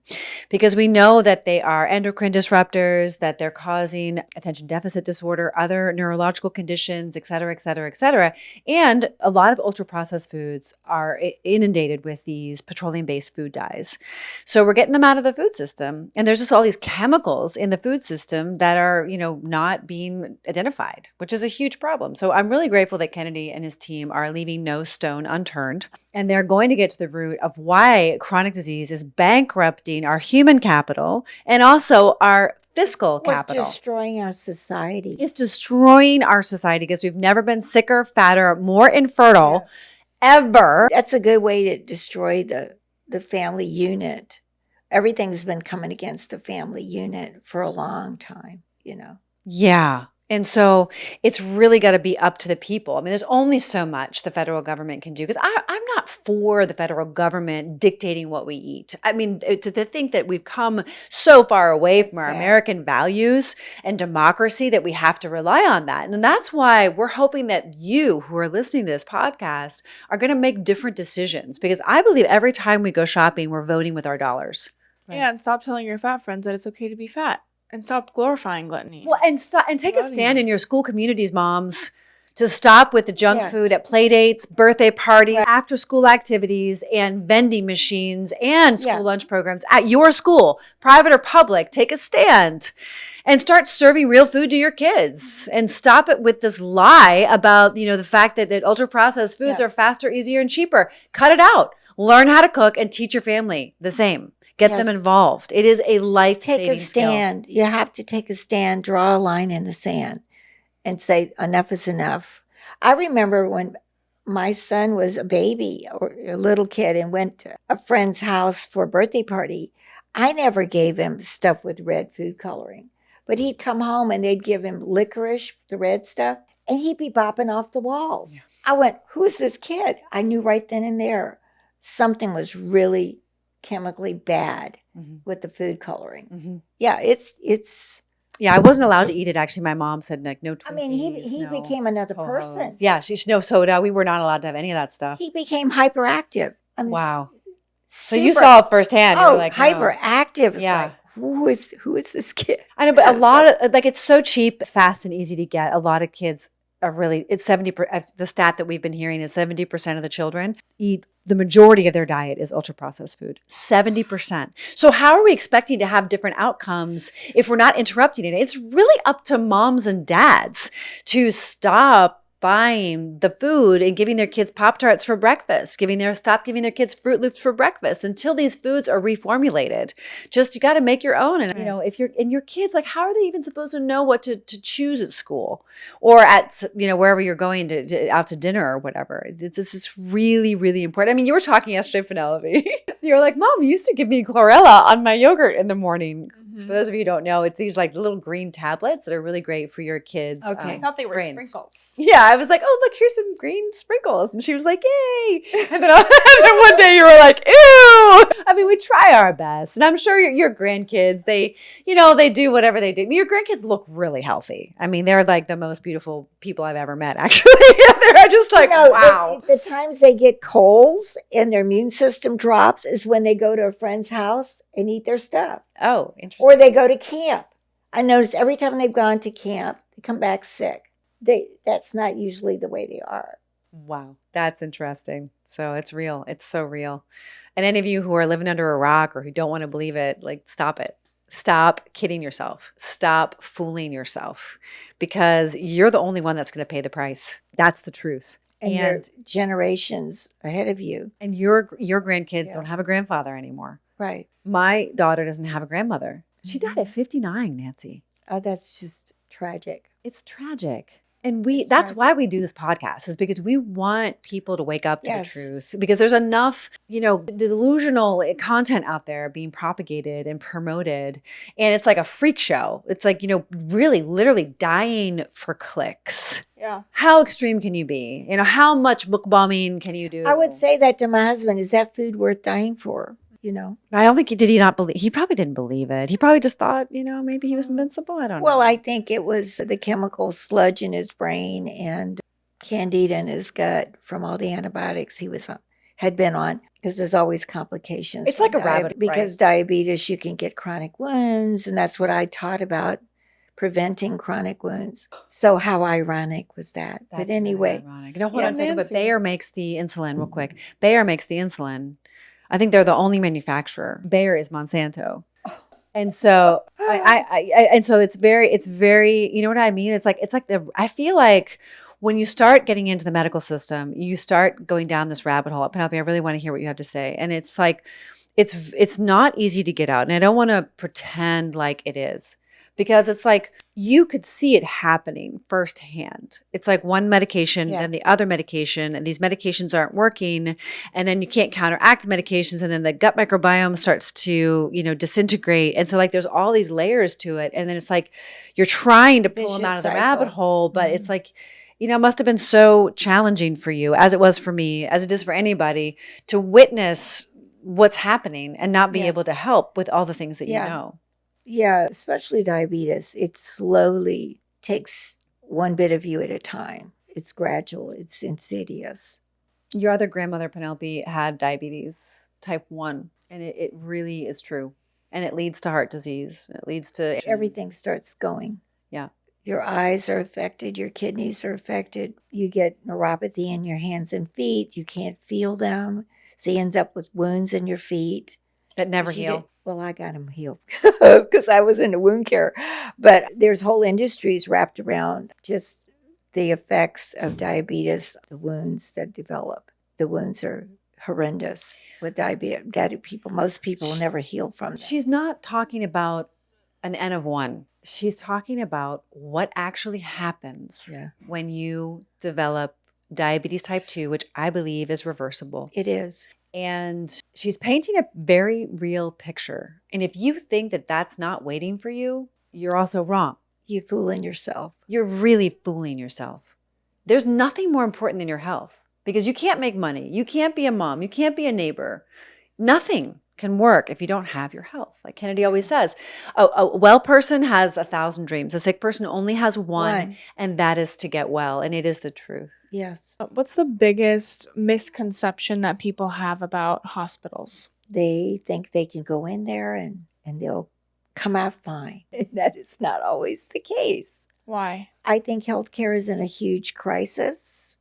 because we know that they are endocrine disruptors, that they're causing attention deficit disorder, other neurological conditions, et cetera, et cetera, et cetera. And a lot of ultra-processed foods are inundated with these petroleum-based food dyes. So we're getting them out of the food system. And there's just all these chemicals in the food system that are, not being identified, which is a huge problem. So I'm really grateful that Kennedy and his team are leaving no stone unturned. And they're going to get to the root of why chronic disease is bankrupting our human capital and also our fiscal capital. It's destroying our society. It's destroying our society because we've never been sicker, fatter, more infertile ever. That's a good way to destroy the family unit. Everything's been coming against the family unit for a long time, Yeah. And so it's really got to be up to the people. I mean, there's only so much the federal government can do, because I'm not for the federal government dictating what we eat. I mean, to think that we've come so far away from our American values and democracy that we have to rely on that. And that's why we're hoping that you who are listening to this podcast are going to make different decisions, because I believe every time we go shopping, we're voting with our dollars. Yeah, and stop telling your fat friends that it's okay to be fat. And stop glorifying gluttony. Well, and take a stand in your school communities, moms, to stop with the junk food at play dates, birthday parties, after school activities, and vending machines and school lunch programs at your school, private or public. Take a stand and start serving real food to your kids, and stop it with this lie about, the fact that ultra processed foods are faster, easier, and cheaper. Cut it out. Learn how to cook and teach your family the same. Get them involved. It is a life-saving Take a stand. skill. You have to take a stand, draw a line in the sand, and say enough is enough. I remember when my son was a baby or a little kid and went to a friend's house for a birthday party. I never gave him stuff with red food coloring, but he'd come home and they'd give him licorice, the red stuff, and he'd be bopping off the walls. Yeah. I went, "Who is this kid?" I knew right then and there something was really chemically bad with the food coloring. Yeah, it's. Yeah, I wasn't allowed to eat it. Actually, my mom said no Twinkies. I mean, he no became another person. Yeah, no soda. We were not allowed to have any of that stuff. He became hyperactive. I mean, wow. So you saw it firsthand. Oh, you were like, hyperactive. It's yeah. Like, who is this kid? I know, but a lot of it's so cheap, fast, and easy to get. A lot of kids are really, it's 70%. The stat that we've been hearing is 70% of the children eat, the majority of their diet is ultra processed food. 70%. So how are we expecting to have different outcomes if we're not interrupting it? It's really up to moms and dads to stop buying the food and giving their kids Pop-Tarts for breakfast, stop giving their kids Fruit Loops for breakfast until these foods are reformulated. Just, you got to make your own. And, if you're, and your kids, like, how are they even supposed to know what to choose at school or at, wherever you're going to out to dinner or whatever? It's really, really important. I mean, you were talking yesterday, Penelope. You were like, "Mom, you used to give me chlorella on my yogurt in the morning." For those of you who don't know, it's these like little green tablets that are really great for your kids. Okay. I thought they were brains. sprinkles. Yeah, I was like, "Oh, look, here's some green sprinkles." And she was like, "Yay." And then one day you were like, "Ew." I mean, we try our best. And I'm sure your grandkids, they do whatever they do. I mean, your grandkids look really healthy. I mean, they're like the most beautiful people I've ever met, actually. They're just like, wow. The times they get colds and their immune system drops is when they go to a friend's house and eat their stuff. Oh, interesting. Or they go to camp. I notice every time they've gone to camp, they come back sick. That's not usually the way they are. Wow, that's interesting. So it's real. It's so real. And any of you who are living under a rock or who don't want to believe it, like, stop it. Stop kidding yourself. Stop fooling yourself, because you're the only one that's going to pay the price. That's the truth. And your generations ahead of you. And your grandkids don't have a grandfather anymore. Right. My daughter doesn't have a grandmother. She died at 59, Nancy. Oh, that's just tragic. It's tragic. And that's why we do this podcast, is because we want people to wake up to Yes. the truth, because there's enough, delusional content out there being propagated and promoted. And it's like a freak show. It's like, really literally dying for clicks. Yeah. How extreme can you be? How much book bombing can you do? I would say that to my husband, is that food worth dying for? I don't think did he not believe, he probably didn't believe it. He probably just thought, maybe he was invincible. I don't know. Well, I think it was the chemical sludge in his brain and candida in his gut from all the antibiotics he had been on, because there's always complications. It's from like a rabbit, because right? diabetes, you can get chronic wounds, and that's what I taught about, preventing chronic wounds. So how ironic was that? That's But anyway, really ironic. Hold on a second. But Nancy. Bayer makes the insulin, real quick. Bayer makes the insulin. I think they're the only manufacturer. Bayer is Monsanto. And so and so it's very, you know what I mean? It's like I feel like when you start getting into the medical system, you start going down this rabbit hole. Penelope, I really want to hear what you have to say. And it's like, it's not easy to get out. And I don't want to pretend like it is, because it's like you could see it happening firsthand. It's like one medication, then the other medication, and these medications aren't working, and then you can't counteract the medications, and then the gut microbiome starts to, disintegrate. And so like there's all these layers to it, and then it's like you're trying to pull them out of the rabbit hole, but it's like, it must have been so challenging for you, as it was for me, as it is for anybody, to witness what's happening and not be able to help with all the things that you know. Yeah, especially diabetes. It slowly takes one bit of you at a time. It's gradual. It's insidious. Your other grandmother, Penelope, had diabetes type 1, and it really is true. And it leads to heart disease. It leads to Everything starts going. Yeah. Your eyes are affected. Your kidneys are affected. You get neuropathy in your hands and feet. You can't feel them. So you end up with wounds in your feet. That never heal. Well, I got them healed because I was into wound care. But there's whole industries wrapped around just the effects of diabetes, the wounds that develop. The wounds are horrendous with diabetes. Most people will never heal from them. She's not talking about an N of 1. She's talking about what actually happens when you develop diabetes type 2, which I believe is reversible. It is. And she's painting a very real picture. And if you think that that's not waiting for you, you're also wrong. You're fooling yourself. You're really fooling yourself. There's nothing more important than your health, because you can't make money. You can't be a mom. You can't be a neighbor. Nothing can work if you don't have your health. Like Kennedy always says, a well person has 1,000 dreams. A sick person only has one, and that is to get well. And it is the truth. Yes. What's the biggest misconception that people have about hospitals? They think they can go in there and they'll come out fine. And that is not always the case. Why? I think healthcare is in a huge crisis.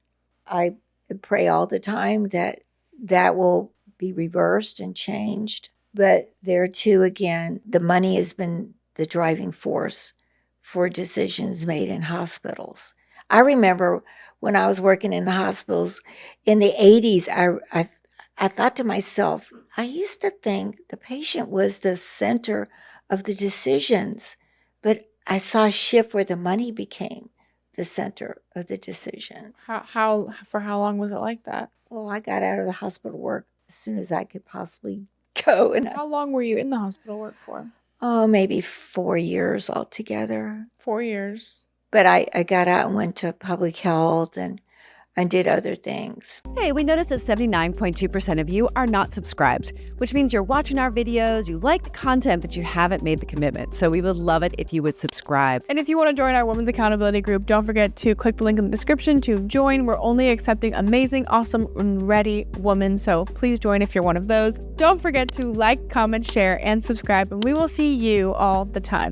I pray all the time that will be reversed and changed. But there too, again, the money has been the driving force for decisions made in hospitals. I remember when I was working in the hospitals in the 80s, I thought to myself, I used to think the patient was the center of the decisions, but I saw a shift where the money became the center of the decision. For how long was it like that? Well, I got out of the hospital work as soon as I could possibly go. And How long were you in the hospital work for? maybe 4 years altogether. 4 years. But I got out and went to public health and did other things. Hey, we noticed that 79.2% of you are not subscribed, which means you're watching our videos, you like the content, but you haven't made the commitment. So we would love it if you would subscribe. And if you want to join our Women's Accountability Group, don't forget to click the link in the description to join. We're only accepting amazing, awesome, and ready women. So please join if you're one of those. Don't forget to like, comment, share, and subscribe. And we will see you all the time.